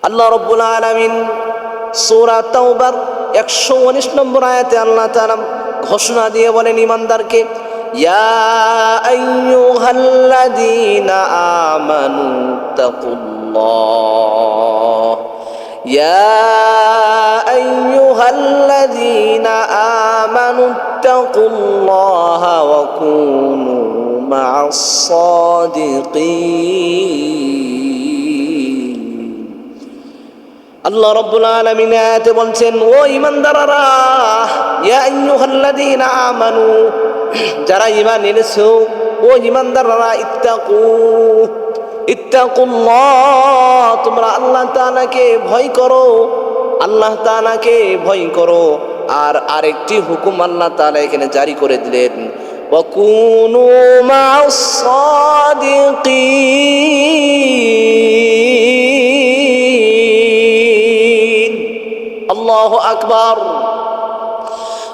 আল্লাহ রাব্বুল আলামিন সূরা তাওবার 119 নম্বর আয়াতে আল্লাহ তাআলা ঘোষণা দিয়ে বলেন ঈমানদারকে, ইয়া আইয়ুহাল্লাযীনা আমানু তাকুল্লাহ, ইয়া আইয়ুহাল্লাযীনা আমানু তাকুল্লাহ ওয়া কুনু মা'আস সাদিকিন। আল্লাহ রাব্বুল আলামিন আয়াতে বলছেন, ও ঈমানদাররা, ইয়া আইয়ুহাল্লাযীনা আমানু, যারা ঈমান এনেছো, ও ঈমানদাররা, ইত্তাকুল্লাহ, তোমরা আল্লাহ তাআলাকে ভয় করো, আল্লাহ তাআলাকে ভয় করো। আর আরেকটি হুকুম আল্লাহ তাআলা এখানে জারি করে দিলেন, ওয়া কুনু মা'আস সাদিকিন। আল্লাহু আকবার।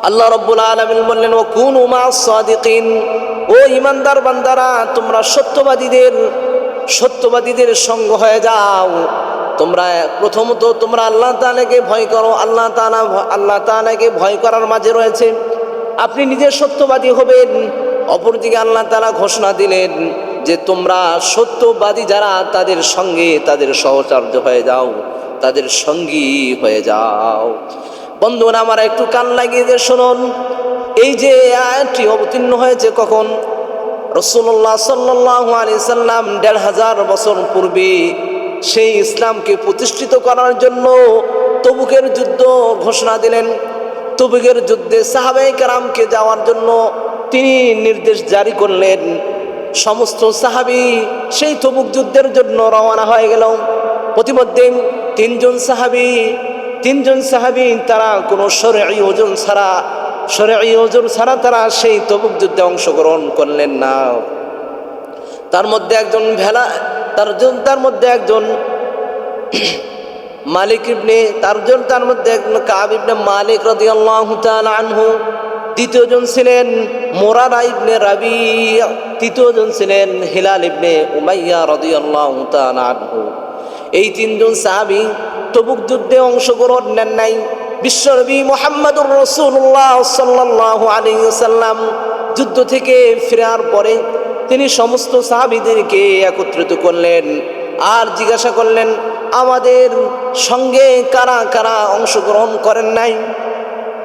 আল্লাহ রাব্বুল আলামিন বললেন, ওয়া কুনু মা'আস সাদিকিন, ও ঈমানদার বান্দারা, তোমরা সত্যবাদীদের সঙ্গ হয়ে যাও। তোমরা প্রথমত তোমরা আল্লাহ তাআলাকে ভয় করো। আল্লাহ তাআলাকে ভয় করার মাঝে রয়েছে আপনি নিজে সত্যবাদী হবেন। অপরদিকে আল্লাহ তাআলা ঘোষণা দিলেন যে তোমরা সত্যবাদী যারা, তাদের সঙ্গে তাদের সহচর্য হয়ে যাও, তাদের সঙ্গী হয়ে যাও। বন্ধুরা আমার, একটু কান লাগিয়ে যে শুনুন, এই যে আয়াতটি অবতীর্ণ হয়েছে কখন? রাসূলুল্লাহ সাল্লাল্লাহু আলাইহি সাল্লাম ১৫০০ বছর পূর্বে সেই ইসলামকে প্রতিষ্ঠিত করার জন্য তবুকের যুদ্ধ ঘোষণা দিলেন। তবুকের যুদ্ধে সাহাবায়ে কেরামকে যাওয়ার জন্য তিনি নির্দেশ জারি করলেন। সমস্ত সাহাবী সেই তবুক যুদ্ধের জন্য রওনা হয়ে গেল। প্রতিমধ্যে তিনজন সাহাবী তারা কোনো শরঈ ওজর ছাড়া তারা সেই তবুক যুদ্ধে অংশগ্রহণ করলেন না। তার মধ্যে একজন মালিক ইবনে, তার মধ্যে একজন কাব ইবনে মালিক রাদিয়াল্লাহু তাআলা আনহু, দ্বিতীয়জন ছিলেন মুরারা ইবনে রাবি, তৃতীয়জন ছিলেন হিলাল ইবনে উমাইয়া রাদিয়াল্লাহু তাআলা আনহু। এই তিনজন সাহাবী তবুক যুদ্ধে অংশগ্রহণ নেন নাই। বিশ্বনবী মুহাম্মদুর রাসূলুল্লাহ সাল্লাল্লাহু আলাইহি ওয়াসাল্লাম যুদ্ধ থেকে ফেরার পরে তিনি সমস্ত সাহাবীদেরকে একত্রিত করলেন আর জিজ্ঞাসা করলেন, আমাদের সঙ্গে কারা কারা অংশগ্রহণ করেন নাই?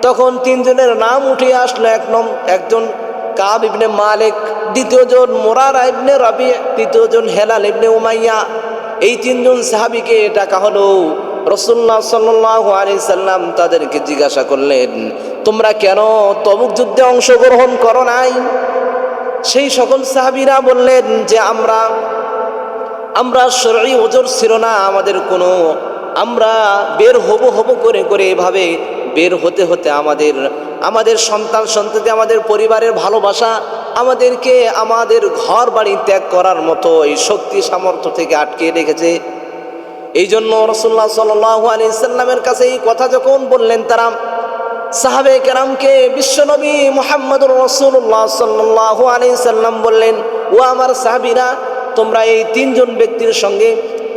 তখন তিনজনের নাম উঠে আসলো। একজন কাব ইবনে মালিক, দ্বিতীয়জন মুরারা ইবনে রাবি, তৃতীয়জন হিলাল ইবনে উমাইয়া। এই তিনজন সাহাবীকে ডাকা হলো। রাসূলুল্লাহ সাল্লাল্লাহু আলাইহি সাল্লাম তাদেরকে জিজ্ঞাসা করলেন, তোমরা কেন তবুক যুদ্ধে অংশগ্রহণ করো নাই? সেই সকল সাহাবীরা বললেন যে আমরা শরঈ ওজর ছিল না আমাদের কোনো, আমরা বের হব করে এভাবে বের হতে আমাদের সন্তান সন্ততি, আমাদের পরিবারের ভালোবাসা আমাদেরকে আমাদের ঘর বাড়ি ত্যাগ করার মতো এই শক্তি সামর্থ্য থেকে আটকে রেখেছে। এই জন্য রাসূলুল্লাহ সাল্লাল্লাহু আলাইহি সাল্লামের কাছে এই কথা যখন বললেন, তারা সাহাবায়ে কেরামকে বিশ্বনবী মুহাম্মদুর রাসূলুল্লাহ সাল্লাল্লাহু আলাইহি সাল্লাম বললেন, ও আমার সাহাবীরা, তোমরা এই তিনজন ব্যক্তির সঙ্গে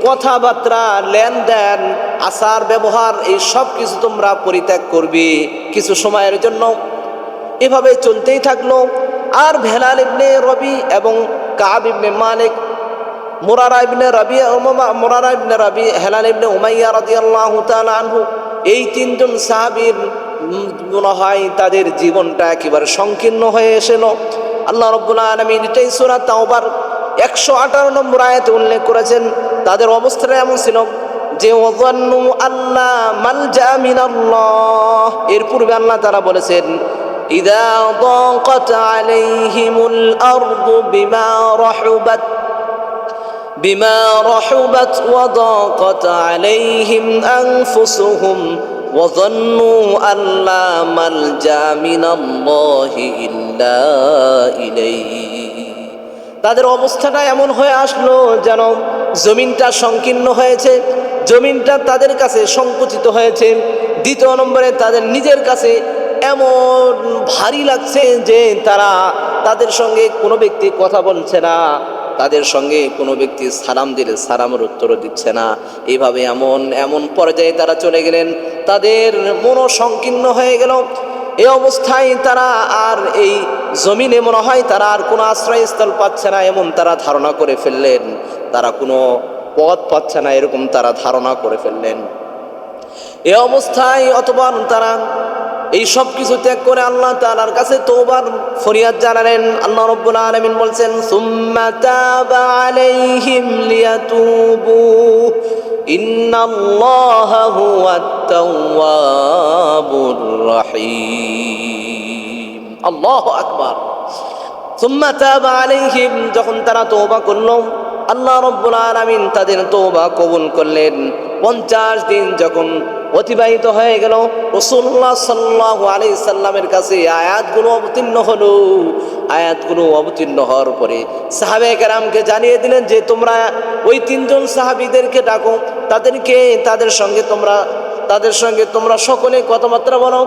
কথাবার্তা, লেনদেন, আচার ব্যবহার এই সব কিছু তোমরা পরিত্যাগ করবে কিছু সময়ের জন্য। এভাবে চলতেই থাকলো। আর হিলাল ইবনে রাবি এবং কাব ইবনে মালিক, মুরারা ইবনে রাবি, হিলাল ইবনে উমাইয়া রাদিয়াল্লাহু তাআলা আনহু, এই তিনজন সাহাবীর মনে হয় তাদের জীবনটা একেবারে সংকীর্ণ হয়ে এসেছিল। আল্লাহ রাব্বুল আলামিন এটাই সূরা তাওবার 118 নম্বর আয়াতে উল্লেখ করেছেন। তাদের অবস্থাটা এমন ছিল যে ওয়াযান্নু আল্লা মালজা মিনাল্লাহ। এর পূর্বে আল্লাহ তাআলা বলেছেন, ইযা দাকাত আলাইহিমুল আরদু বিমা রাহুবাত ওয়া দাকাত আলাইহিম আনফুসুহুম ওয়া যান্নু আল্লা মালজা মিনাল্লাহি ইল্লা ইলাইহি। তাদের অবস্থাটা এমন হয়ে আসলো যেন জমিনটা সংকীর্ণ হয়েছে, জমিনটা তাদের কাছে সংকুচিত হয়েছে। দ্বিতীয় নম্বরে তাদের নিজের কাছে এমন ভারী লাগছে যে তাদের সঙ্গে কোনো ব্যক্তি কথা বলছে না, তাদের সঙ্গে কোনো ব্যক্তি সালাম দিলে সালামের উত্তর দিচ্ছে না, এইভাবে এমন এমন পর্যায়ে তারা চলে গেলেন, তাদের মনোসংকীর্ণ হয়ে গেল। এই অবস্থায় তারা আর এই জমিনে মনে হয় তারা আর কোনো আশ্রয়স্থল পাচ্ছে না, এমন তারা ধারণা করে ফেললেন। তারা কোনো পথ পাচ্ছে না, এরকম তারা ধারণা করে ফেললেন। এ অবস্থায় অতবার তারা এই সব কিছু ত্যাগ করে আল্লাহ তাআলার কাছে তওবার ফরিয়াদ জানালেন। আল্লাহ রাব্বুল আলামিন বলছেন, সুম্মা তাবা আলাইহিম লিয়াতুবু ইন্নাল্লাহা হুয়াত তাওয়াবুর রহিম। আল্লাহু আকবার। সুম্মা তাবা আলাইহিম, যখন তারা তওবা করলো, আল্লাহ রাব্বুল আলামিন তাদের তওবা কবুল করলেন। 50 দিন যখন অতিবাহিত হয়ে গেল, রাসূলুল্লাহ সাল্লাল্লাহু আলাইহি সাল্লামের কাছে আয়াতগুলো অবতীর্ণ হলো। আয়াতগুলো অবতীর্ণ হওয়ার পরে সাহাবায়ে কেরামকে জানিয়ে দিলেন যে তোমরা ওই 3 জন সাহাবীদেরকে ডাকো, তাদের সঙ্গে তোমরা সকলে কথাবার্তা বলো,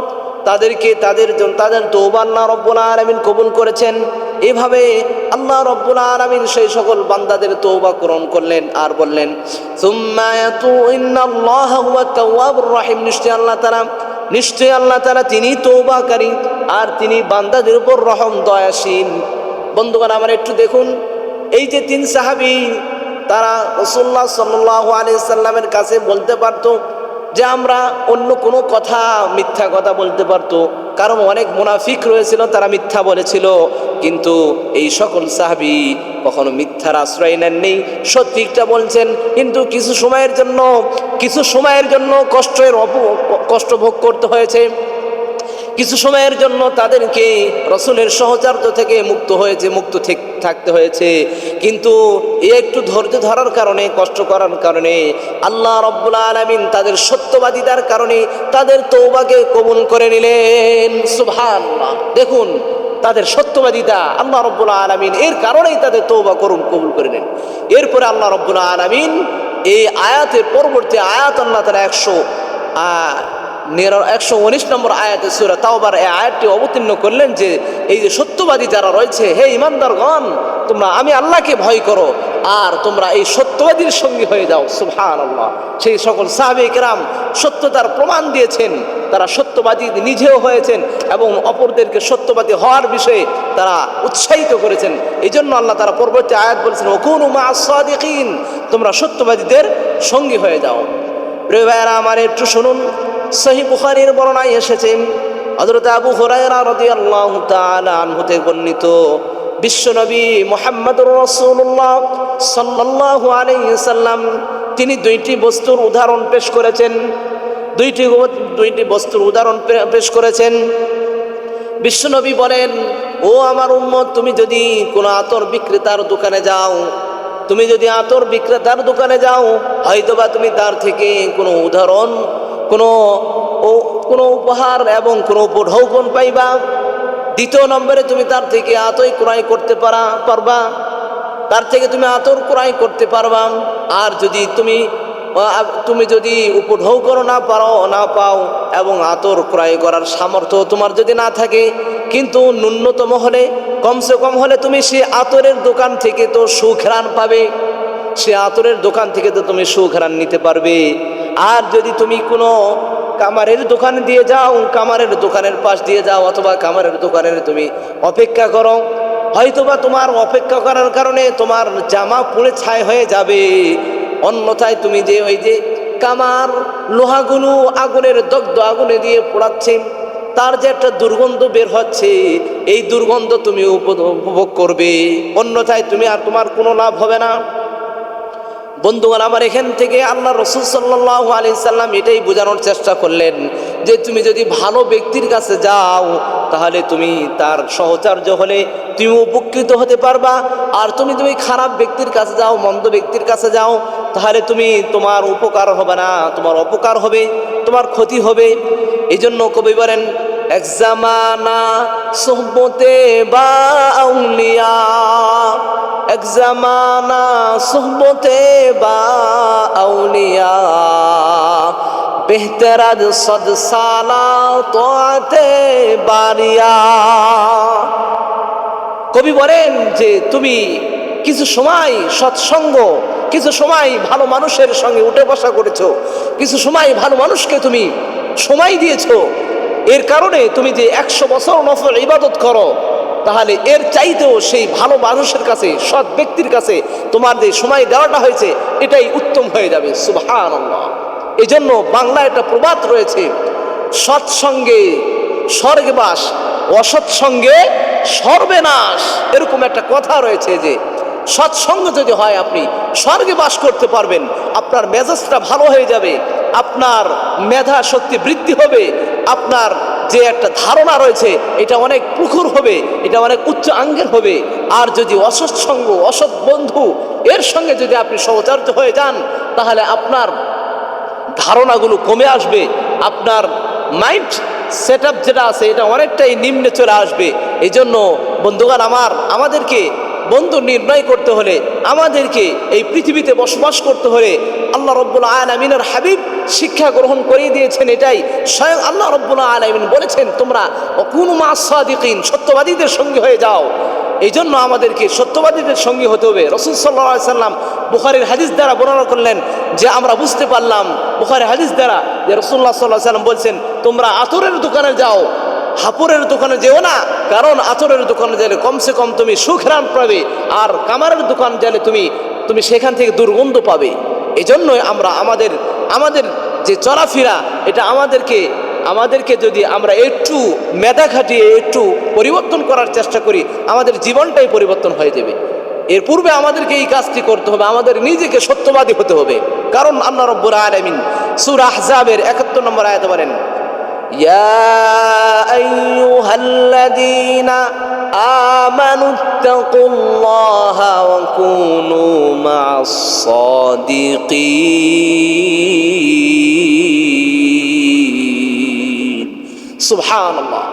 তাদের তওবা আল্লাহ রাব্বুল আলামিন কবুল করেছেন। এভাবে আল্লাহ রাব্বুল আলামিন সেই সকল বান্দাদের তওবা গ্রহণ করলেন আর বললেন, সুম্মা ইন্নাল্লাহা হুয়াত তাওয়াবুর রহিম। নিশ্চয় আল্লাহ তাআলা তিনি তওবাকারী আর তিনি বান্দাদের উপর রহম দয়াশীল। বন্ধুগণ আমার একটু দেখুন, এই যে 3 সাহাবী, তারা রাসূলুল্লাহ সাল্লাল্লাহু আলাইহি সাল্লামের কাছে বলতে পারতো যে আমরা অন্য কোনো কথা, মিথ্যা কথা বলতে পারতো, কারণ অনেক মুনাফিক রয়েছিল, তারা মিথ্যা বলেছিল। কিন্তু এই সকল সাহাবী কখনো মিথ্যার আশ্রয় নেননি, সত্যিটা বলছেন। কিন্তু কিছু সময়ের জন্য কষ্ট ভোগ করতে হয়েছে, কিছু সময়ের জন্য তাদেরকে রাসূলের সহচর্য থেকে মুক্ত থাকতে হয়েছে। কিন্তু একটু ধৈর্য ধরার কারণে, কষ্ট করার কারণে আল্লাহ রাব্বুল আলামিন তাদের সত্যবাদিতার কারণে তাদের তওবাকে কবুল করে নিলেন। সুবহানাল্লাহ। দেখুন তাদের সত্যবাদিতা, আল্লাহ রাব্বুল আলামিন এর কারণেই তাদের তওবা কবুল করে নেন। এরপরে আল্লাহ রাব্বুল আলামিন এই আয়াতের পরবর্তী আয়াত আল্লাহ তাআলা 119 নম্বর আয়াতে সূরা তাওবার এই আয়াতটি অবতীর্ণ করলেন যে এই যে সত্যবাদী যারা রয়েছে, হে ঈমানদারগণ, তোমরা আমি আল্লাহকে ভয় করো আর তোমরা এই সত্যবাদীর সঙ্গী হয়ে যাও। সুবহানাল্লাহ। সেই সকল সাহাবায়ে কেরাম সত্যতার প্রমাণ দিয়েছেন, তারা সত্যবাদী নিজেও হয়েছেন এবং অপরদেরকে সত্যবাদী হওয়ার বিষয়ে তারা উৎসাহিত করেছেন। এই জন্য আল্লাহ তাআলা পরবর্তী আয়াত বলেছেন, ওয়াকুনু মা'আস সাদিকিন, তোমরা সত্যবাদীদের সঙ্গী হয়ে যাও। প্রিয় ভাইয়েরা আমার একটু শুনুন, সহিহ বুখারীর বর্ণনায় এসেছে, হযরত আবু হুরায়রা রাদিয়াল্লাহু তাআলা আনহু থেকে বর্ণিত, বিশ্বনবী মুহাম্মদুর রাসূলুল্লাহ সাল্লাল্লাহু আলাইহি সাল্লাম তিনি 2টি বস্তুর উদাহরণ পেশ করেছেন। 2টি বস্তুর উদাহরণ পেশ করেছেন। বিশ্বনবী বলেন, ও আমার উম্মত, তুমি যদি কোনো আতর বিক্রেতার দোকানে যাও, হয়তোবা তুমি তার থেকে কোনো উদাহরণ, কোনো উপহার এবং কোনো উপঢৌকন পাইবা। 2 নম্বরে তুমি তার থেকে আতর ক্রয় করতে পারবা, আর যদি তুমি যদি উপঢৌকন না পাও এবং আতর ক্রয় করার সামর্থ্য তোমার যদি না থাকে, কিন্তু ন্যূনতম হলে, কমসে কম হলে তুমি সে আতরের দোকান থেকে তো সুঘ্রাণ পাবে, সে আতরের দোকান থেকে তো তুমি সুঘ্রাণ নিতে পারবে। আর যদি তুমি কোনো কামারের দোকানে দিয়ে যাও, কামারের দোকানের পাশ দিয়ে যাও, অথবা কামারের দোকানের তুমি অপেক্ষা করো, হয়তোবা তোমার অপেক্ষা করার কারণে তোমার জামা পুড়ে ছাই হয়ে যাবে। অন্যথায় তুমি যে ওই যে কামার লোহাগুলো দগ্ধ আগুনে দিয়ে পোড়াচ্ছে, তার যে একটা দুর্গন্ধ বের হচ্ছে, এই দুর্গন্ধ তুমি উপভোগ করবে, অন্যথায় তোমার কোনো লাভ হবে না। বন্ধুগণ আমার, এখান থেকে আল্লাহ রাসূল সাল্লাল্লাহু আলাইহি সাল্লাম এটাই বোঝানোর চেষ্টা করলেন যে তুমি যদি ভালো ব্যক্তির কাছে যাও, তাহলে তুমি তার সহচর্য হলে তুমি উপকৃত হতে পারবা। আর তুমি খারাপ ব্যক্তির কাছে যাও, মন্দ ব্যক্তির কাছে যাও, তাহলে তোমার উপকার হবে না, তোমার অপকার হবে, তোমার ক্ষতি হবে। এই জন্য কবি বলেন, এক জামানা সোহবতে বা আউলিয়া, এক জামানা সোহবতে বা আউলিয়া, বেহতর আজ 100 সালা তোয়াতে বারিয়া। কবি বলেন যে তুমি কিছু সময় সৎসঙ্গ, কিছু সময় ভালো মানুষের সঙ্গে উঠে বসা করেছো, কিছু সময় ভালো মানুষকে তুমি সময় দিয়েছো, এর কারণে তুমি যে 100 বছর নফল ইবাদত করো, তাহলে এর চাইতেও সেই ভালো মানুষের কাছে, সৎ ব্যক্তির কাছে তোমার যে সময় দেওয়াটা হয়েছে এটাই উত্তম হয়ে যাবে। সুবহানাল্লাহ। এই জন্য বাংলায় একটা প্রবাদ রয়েছে, সৎসঙ্গে স্বর্গবাস, অসৎসঙ্গে সর্বনাশ। এরকম একটা কথা রয়েছে যে সৎসঙ্গ যদি হয় আপনি স্বর্গে বাস করতে পারবেন, আপনার মেজাজটা ভালো হয়ে যাবে, আপনার মেধা শক্তি বৃদ্ধি হবে, আপনার যে একটা ধারণা রয়েছে এটা অনেক প্রখর হবে, এটা অনেক উচ্চ আঙ্গের হবে। আর যদি অসৎসঙ্গ, অসৎ বন্ধু এর সঙ্গে যদি আপনি সহচর্য হয়ে যান, তাহলে আপনার ধারণাগুলো কমে আসবে, আপনার মাইন্ড সেট আপ যেটা আছে এটা অনেকটাই নিম্নে চলে আসবে। এই জন্য বন্ধুগণ আমার, আমাদেরকে বন্ধু নির্ণয় করতে হলে, আমাদেরকে এই পৃথিবীতে বসবাস করতে হলে আল্লাহ রাব্বুল আলামিনের হাবিব শিক্ষা গ্রহণ করিয়ে দিয়েছেন। এটাই স্বয়ং আল্লাহ রাব্বুল আলামিন বলেছেন, তোমরা কুনু মা'আস সাদিকিন, সত্যবাদীদের সঙ্গী হয়ে যাও। এই জন্য আমাদেরকে সত্যবাদীদের সঙ্গী হতে হবে। রাসূল সাল্লাল্লাহু আলাইহি সাল্লাম বুখারীর হাদিস দ্বারা বর্ণনা করলেন যে আমরা বুঝতে পারলাম বুখারীর হাদিস দ্বারা যে রাসূলুল্লাহ সাল্লাল্লাহু আলাইহি সাল্লাম বলছেন, তোমরা আতরের দোকানে যাও, হাপুরের দোকানে যেও না, কারণ আতরের দোকানে গেলে কমসে কম তুমি সুঘ্রাণ পাবে, আর কামারের দোকান গেলে তুমি সেখান থেকে দুর্গন্ধ পাবে। এই জন্যই আমরা আমাদের যে চলাফেরা এটা আমাদেরকে যদি আমরা একটু মেধা খাটিয়ে একটু পরিবর্তন করার চেষ্টা করি, আমাদের জীবনটাই পরিবর্তন হয়ে যাবে। এর পূর্বে আমাদেরকে এই কাজটি করতে হবে, আমাদের নিজেকে সত্যবাদী হতে হবে। কারণ আল্লাহ রাব্বুল আলামিন সূরা আহজাবের 71 নম্বর আয়াতে বলেন, ইয়া আইয়ুহাল্লাযীনা আমানুত্তাকুল্লাহা ওয়া কুনু মা'আস সাদিকিন। সুবহানাল্লাহ।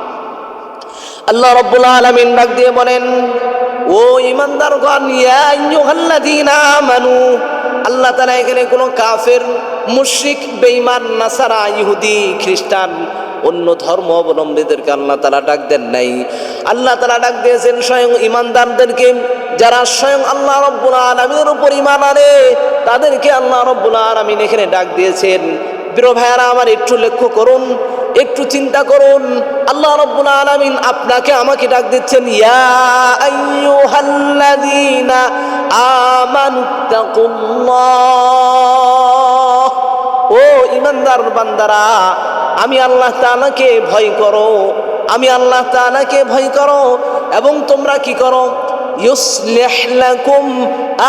আল্লাহ রাব্বুল আলামিন ডাক দিয়ে বলেন, ও ঈমানদারগণ, ইয়া আইয়ুহাল্লাযীনা আমানু। আল্লাহ তাআলা এখানে কোনো কাফের, মুশরিক, বেঈমান, নাসারা, ইহুদি, খ্রিস্টান, অন্য ধর্ম অবলম্বীদেরকে আল্লাহ তাআলা ডাক দেন নাই। আল্লাহ তাআলা ডাক দিয়েছেন স্বয়ং ঈমানদারদেরকে, যারা স্বয়ং আল্লাহ রাব্বুল আলামিনের উপর ঈমান আনে, তাদেরকে আল্লাহ রাব্বুল আলামিন এখানে ডাক দিয়েছেন। প্রিয় ভাইয়ারা আমার, একটু লক্ষ্য করুন, একটু চিন্তা করুন, আল্লাহ রাব্বুল আলামিন আপনাকে আমাকে ডাক দিচ্ছেন, ইয়া আইয়ুহাল্লাযীনা আমানুত্তাকুল্লাহ। ও ঈমানদার বান্দারা, আমি আল্লাহ তাআলাকে ভয় করো, আমি আল্লাহ তাআলাকে ভয় করো, এবং তোমরা কি করো, ইউসলিহ লাকুম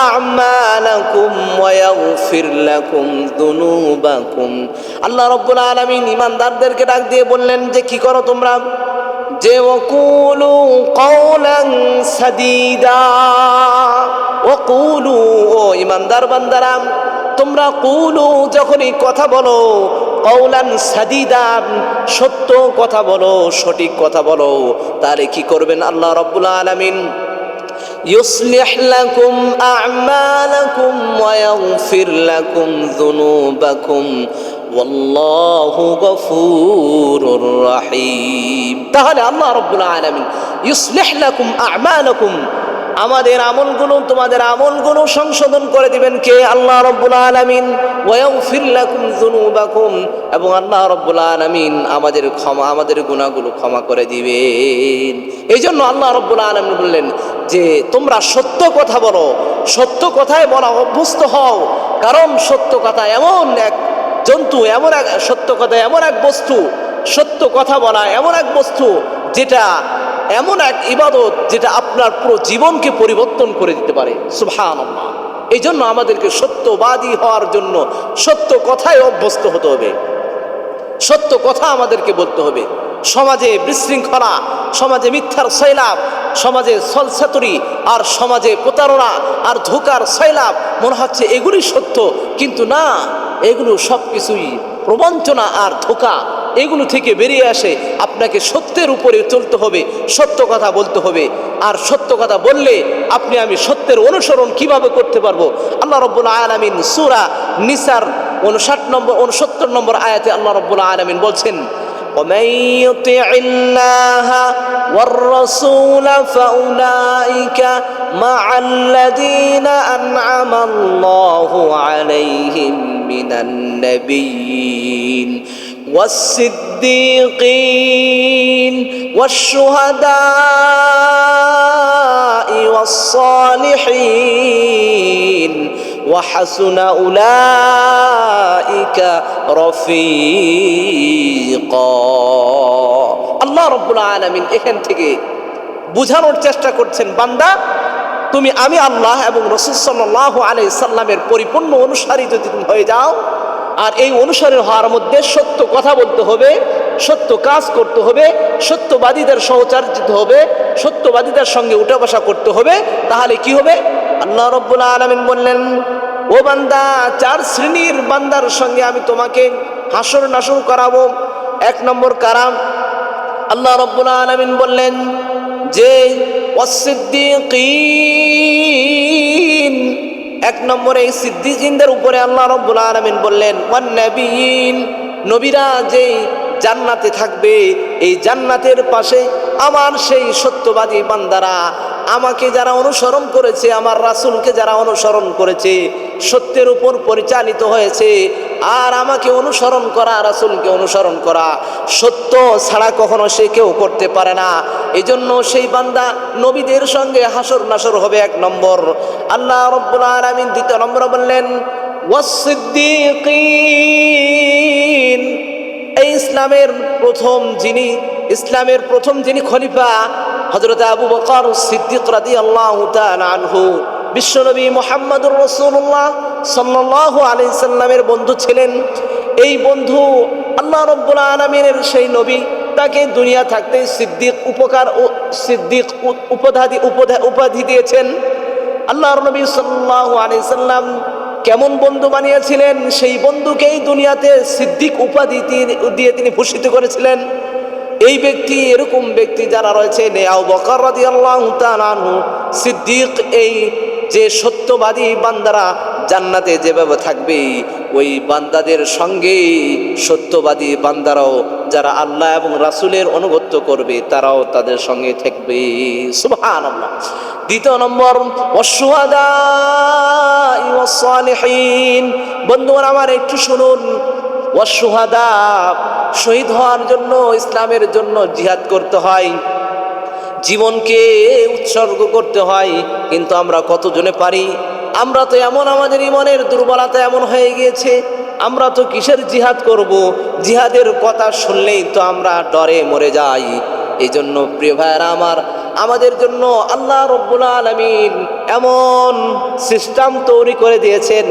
আ'মালাকুম ওয়া ইয়াগফির লাকুম যুনুবাকুম। আল্লাহ রাব্বুল আলামিন ঈমানদারদেরকে ডাক দিয়ে বললেন যে কি করো তোমরা, যে ওয়াকুলু কওলান সাদীদা। ওয়াকুলু, ও ঈমানদার বান্দারা, তোমরা কুলু, যখনই কথা বলো, কওলান সাদীদান, সত্য কথা বলো, সঠিক কথা বলো, তাহলে কি করবেন আল্লাহ রাব্বুল আলামিন, ইউসলিহ লাকুম আ'মালাকুম ওয়া ইয়াগফির লাকুম যুনুবাকুম ওয়াল্লাহু গফুরুর রহিম। তাহলে আল্লাহ রাব্বুল আলামিন ইউসলিহ লাকুম আ'মালাকুম, আমাদের আমলগুলো, তোমাদের আমলগুলো সংশোধন করে দিবেন কে? আল্লাহ রাব্বুল আলামিন। ওয়া ইয়াগফির লাকুম যুনুবাকুম, এবং আল্লাহ রাব্বুল আলামিন আমাদের গুনাহগুলো ক্ষমা করে দিবেন। এই জন্য আল্লাহ রাব্বুল আলামিন বললেন যে তোমরা সত্য কথা বলো, সত্য কথায় বলা অভ্যস্ত হও, কারণ সত্য কথা এমন এক জন্তু, সত্য কথা এমন এক বস্তু, সত্য কথা বলা এমন এক বস্তু যেটা এমন এক ইবাদত যেটা আপনার পুরো জীবনকে পরিবর্তন করে দিতে পারে। সুবহানাল্লাহ। এই জন্য আমাদেরকে সত্যবাদী হওয়ার জন্য সত্য কথায় অভ্যস্ত হতে হবে, সত্য কথা আমাদেরকে বলতে হবে। সমাজে বিশৃঙ্খলা, সমাজে মিথ্যার সয়লাভ, সমাজে ছলছাতুরি, আর সমাজে প্রতারণা আর ধোঁকার সয়লাভ, মনে হচ্ছে এগুলি সত্য, কিন্তু না, এগুলো সব কিছুই প্রবঞ্চনা আর ধোঁকা। এগুলো থেকে বেরিয়ে আসে আপনাকে সত্যের উপরে চলতে হবে, সত্য কথা বলতে হবে। আর সত্য কথা বললে আমি সত্যের অনুসরণ কিভাবে করতে পারবো? আল্লাহ রাব্বুল আলামিন সূরা নিসার 69 নম্বর আয়াতে আল্লাহ রাব্বুল আলামিন বলছেন, ومن يطع الله والرسول فأولئك مع الذين أنعم الله عليهم من النبيين والصديقين والشهداء والصالحين وحسن أولئك رفيقا আল্লাহ রাব্বুল আলামিন এখান থেকে বুঝানোর চেষ্টা করছেন, বান্দা তুমি আমি আল্লাহ এবং রাসূল সাল্লাল্লাহু আলাইহি সাল্লামের পরিপূর্ণ অনুসারী যদি তুমি হয়ে যাও, আর এই অনুসারী হওয়ার মধ্যে সত্য কথা বলতে হবে, সত্য কাজ করতে হবে, সত্যবাদীদের সহচারিত হবে, সত্যবাদীদের সঙ্গে উঠা বসা করতে হবে, তাহলে কি হবে? আল্লাহ রাব্বুল আলামিন বললেন, ও বান্দা, চার শ্রেণীর বান্দার সঙ্গে আমি তোমাকে হাসর নাসর করাবো। এক নম্বর কারা? আল্লাহ রাব্বুল আলামিন বললেন যে ওয়াসসিদ্দীকিন, এক নম্বরে এই সিদ্দিকিনদের উপরে আল্লাহ রাব্বুল আলামিন বললেন ওয়ান নবিয়িন, নবীরা যেই জান্নাতে থাকবে, এই জান্নাতের পাশে আমার সেই সত্যবাদী বান্দারা, আমাকে যারা অনুসরণ করেছে, আমার রাসূলকে যারা অনুসরণ করেছে, সত্যের উপর পরিচালিত হয়েছে, আর আমাকে অনুসরণ করা, রাসূলকে অনুসরণ করা সত্য ছাড়া কখনো সে কেউ করতে পারে না। এই জন্য সেই বান্দা নবীদের সঙ্গে হাসর নাসর হবে, এক নম্বর। আল্লাহ রাব্বুল আলামিন দ্বিতীয় নম্বর বললেন ওয়াসসিদ্দীকিন, এই ইসলামের প্রথম যিনি খলিফা হযরত আবু বকর সিদ্দিক রাদিয়াল্লাহু তাআলা আনহু, বিশ্বনবী মুহাম্মদুর রাসূলুল্লাহ সাল্লাল্লাহু আলাইহি সাল্লামের বন্ধু ছিলেন। এই বন্ধু আল্লাহ রাব্বুল আলামিনের সেই নবী, তাকে দুনিয়া থাকতে সিদ্দিক উপাধি দিয়েছেন। আল্লাহর নবী সাল্লাল্লাহু আলাইহি সাল্লাম কেমন বন্ধু বানিয়েছিলেন, সেই বন্ধুকেই দুনিয়াতে সিদ্দিক উপাধি দিয়ে তিনি ভূষিত করেছিলেন। এই ব্যক্তি, এরকম ব্যক্তি যারা রয়েছে, আবু বকর রাদিয়াল্লাহু তাআলা আনহু সিদ্দিক, এই যে সত্যবাদী বান্দারা জান্নাতে যেভাবে থাকবে, ওই বান্দাদের সঙ্গে সত্যবাদী বান্দারাও যারা আল্লাহ এবং রাসূলের অনুগত্য করবে, তারাও তাদের সঙ্গে থাকবে। সুবহানাল্লাহ। দ্বিতীয় নম্বর ওয়াসশুহাদা ওয়াসসালিহিন, বন্ধুরা আমার একটু শুনুন। ওয়াসশুহাদা, শহীদ হওয়ার জন্য, ইসলামের জন্য জিহাদ করতে হয়, জীবনকে উৎসর্গ করতে হয়, কিন্তু আমরা কতজনে পারি? আমরা তো এমন, আমাদের ইমানের দুর্বলতা এমন হয়ে গিয়েছে, আমরা তো কিসের জিহাদ করব? জিহাদের কথা শুনলেই তো আমরা ডরে মরে যাই। এই জন্য প্রিয় ভাইয়েরা আমার, আমাদের জন্য আল্লাহ রাব্বুল আলামিন এমন সিস্টেম তৈরি করে দিয়েছেন,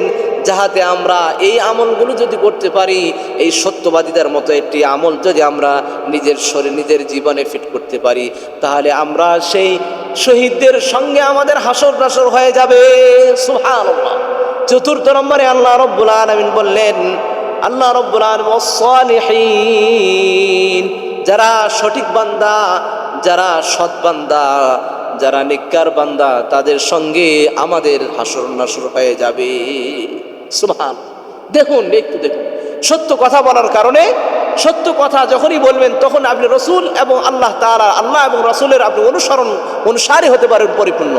যাহাতে আমরা এই আমলগুলো যদি করতে পারি, এই সত্যবাদীদের মতো একটি আমল যদি আমরা নিজের শরীর, নিজের জীবনে ফিট করতে পারি, তাহলে আমরা সেই শহীদদের সঙ্গে আমাদের হাসর নাসর হয়ে যাবে। সুবহানাল্লাহ। চতুর্থ নম্বরে আল্লাহ রাব্বুল আলামিন বললেন, আল্লাহ রাব্বুল আলামিন ওয়াসসালিহিন, যারা সঠিক বান্দা, যারা সৎ বান্দা, যারা নেককার বান্দা, তাদের সঙ্গে আমাদের হাসর নাসর হয়ে যাবে। সুবহান। দেখুন, একটু দেখুন, সত্য কথা বলার কারণে, সত্য কথা যখনই বলবেন তখন আপনি রসুল এবং আল্লাহ তাআলা, আল্লাহ এবং রসুলের আপনি অনুসারী হতে পারেন পরিপূর্ণ।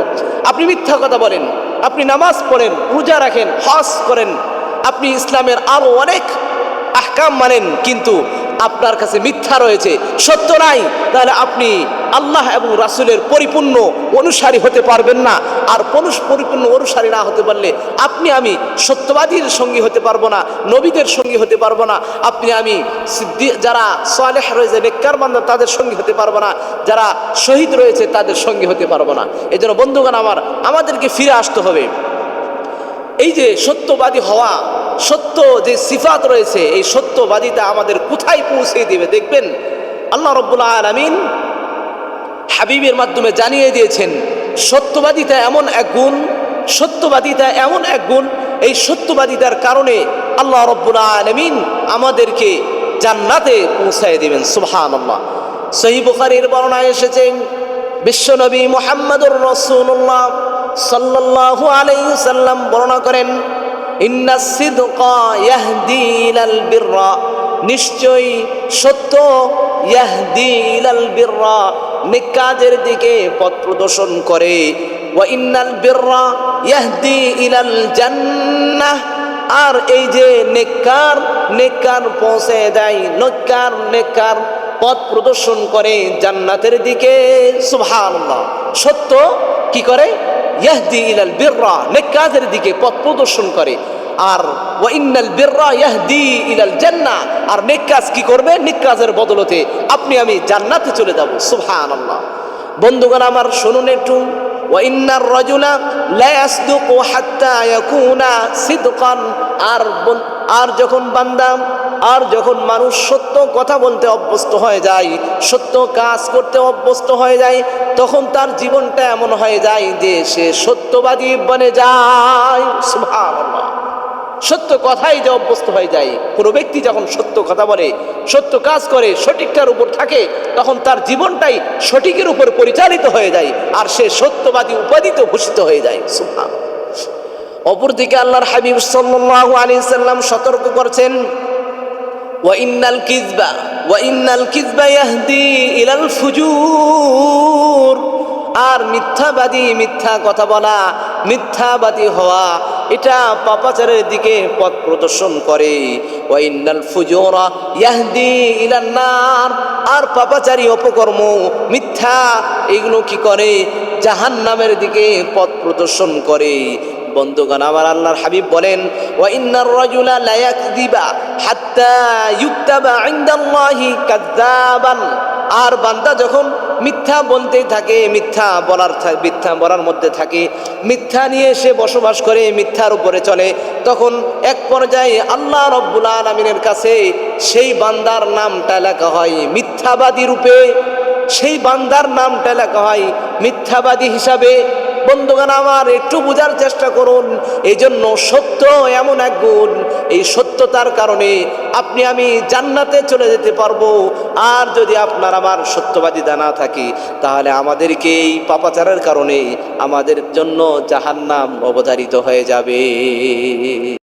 আপনি মিথ্যা কথা বলেন, আপনি নামাজ পড়েন, রোজা রাখেন, হজ করেন, আপনি ইসলামের আরো অনেক আহকাম মানেন, কিন্তু আপনার কাছে মিথ্যা রয়েছে, সত্য নাই, তাহলে আপনি আল্লাহ এবং রাসূলের পরিপূর্ণ অনুসারী হতে পারবেন না। আর পরিপূর্ণ অনুসারী না হতে পারলে আপনি আমি সত্যবাদীর সঙ্গী হতে পারবো না, নবীদের সঙ্গী হতে পারবো না, আপনি আমি যারা সালেহ রয়েছে, নেককার বান্দা, তাদের সঙ্গী হতে পারবো না, যারা শহীদ রয়েছে তাদের সঙ্গী হতে পারবো না। এই জন্য বন্ধুগণ আমার, আমাদেরকে ফিরে আসতে হবে। এই যে সত্যবাদী হওয়া, সত্য যে সিফাত রয়েছে, এই সত্যবাদিতা আমাদের কোথায় পৌঁছে দিবে দেখবেন। আল্লাহ রাব্বুল আলামিন হাবিবের মাধ্যমে জানিয়ে দিয়েছেন, সত্যবাদিতা এমন এক গুণ, সত্যবাদিতা এমন এক গুণ, এই সত্যবাদিতার কারণে আল্লাহ রাব্বুল আলামিন আমাদেরকে জান্নাতে পৌঁছায় দিবেন। সুবহানাল্লাহ। সহিহ বুখারীর বর্ণনায় এসেছে, বিশ্বনবী মুহাম্মদুর রাসূলুল্লাহ সাল্লাল্লাহু আলাইহি সাল্লাম বর্ণনা করেন, ইন্নাস সিদকা ইয়াহদি ইলাল বিররা, নিশ্চয়ই সত্য ইয়াহদি ইলাল বিররা নেক কাজের দিকে পথ প্রদর্শন করে, ওয়া ইন্নাল বিররা ইয়াহদি ইলাল জান্নাহ আর এই যে নেককার পৌঁছে দেয়, নেককার পথ প্রদর্শন করে জান্নাতের দিকে। সুবহানাল্লাহ। সত্য কি করে? ইয়াহদি ইলাল বিররা নেক কাজের দিকে পথ প্রদর্শন করে। আর ওয়া ইন্নাল বিররা ইয়াহদি ইলাল জান্নাহ আর নেক কাজ কি করবে? নেক কাজের বদলতে আপনি আমি জান্নাতে চলে যাব। সুবহানাল্লাহ। বন্ধুগণ আমার শুনুন একটু, ওয়া ইন্নার রাজুলা লা ইয়াসদুকু হাত্তা ইয়াকুনা সিদকান আর যখন বান্দা যখন মানুষ সত্য কথা বলতে অভ্যস্ত হয়ে যায়, সত্য কাজ করতে অভ্যস্ত হয়ে যায়, তখন তার জীবনটা এমন হয়ে যায় যে সে সত্যবাদী বনে যায়। সুবহানাল্লাহ। সত্য কথাই যে অভ্যস্ত হয়ে যায়, কোনো ব্যক্তি যখন সত্য কথা বলে, সত্য কাজ করে, সঠিকটার উপর থাকে, তখন তার জীবনটাই সঠিকের উপর পরিচালিত হয়ে যায় আর সে সত্যবাদী উপাধিতে ভূষিত হয়ে যায়। সুবহানাল্লাহ। অপরদিকে আল্লাহর হাবিব সাল্লাল্লাহু আলাইহি সাল্লাম সতর্ক করছেন, ওয়া ইন্নাল কিযবা ইয়াহদি ইলাল ফুজুর আর মিথ্যা কথা বলা, মিথ্যাবাদী হওয়া এটা পাপাচারের দিকে পথ প্রদর্শন করে। ওয়া ইন্নাল ফুজুরা ইয়াহদি ইলান নার আর পাপাচারী অপকর্ম, মিথ্যা এগুলো কি করে? জাহান্নামের দিকে পথ প্রদর্শন করে। বন্ধুগণ আমার আল্লাহর হাবিব বলেন, ওয়া ইন্নার রাজুলা লা ইয়াকযিবা হাত্তা ইউকতাবা ইনদাল্লাহি কাযযাবান আর বান্দা যখন মিথ্যা বলতেই থাকে, মিথ্যা বলার মধ্যে থাকে, মিথ্যা নিয়ে সে বসবাস করে, মিথ্যার উপরে চলে, তখন এক পর্যায়ে আল্লাহ রব্বুল আলামিনের কাছে সেই বান্দার নামটা লেখা হয় মিথ্যাবাদী রূপে, সেই বান্দার নামটা লেখা হয় মিথ্যাবাদী হিসাবে। বন্ধুগণ আমার একটু বোঝার চেষ্টা করুন। এই জন্য সত্য এমন এক গুণ, এই সত্যতার কারণে আপনি আমি জান্নাতে চলে যেতে পারবো। আর যদি আপনার আমার সত্যবাদী না থাকি, তাহলে আমাদেরকে এই পাপাচারের কারণে আমাদের জন্য জাহান্নাম অবধারিত হয়ে যাবে।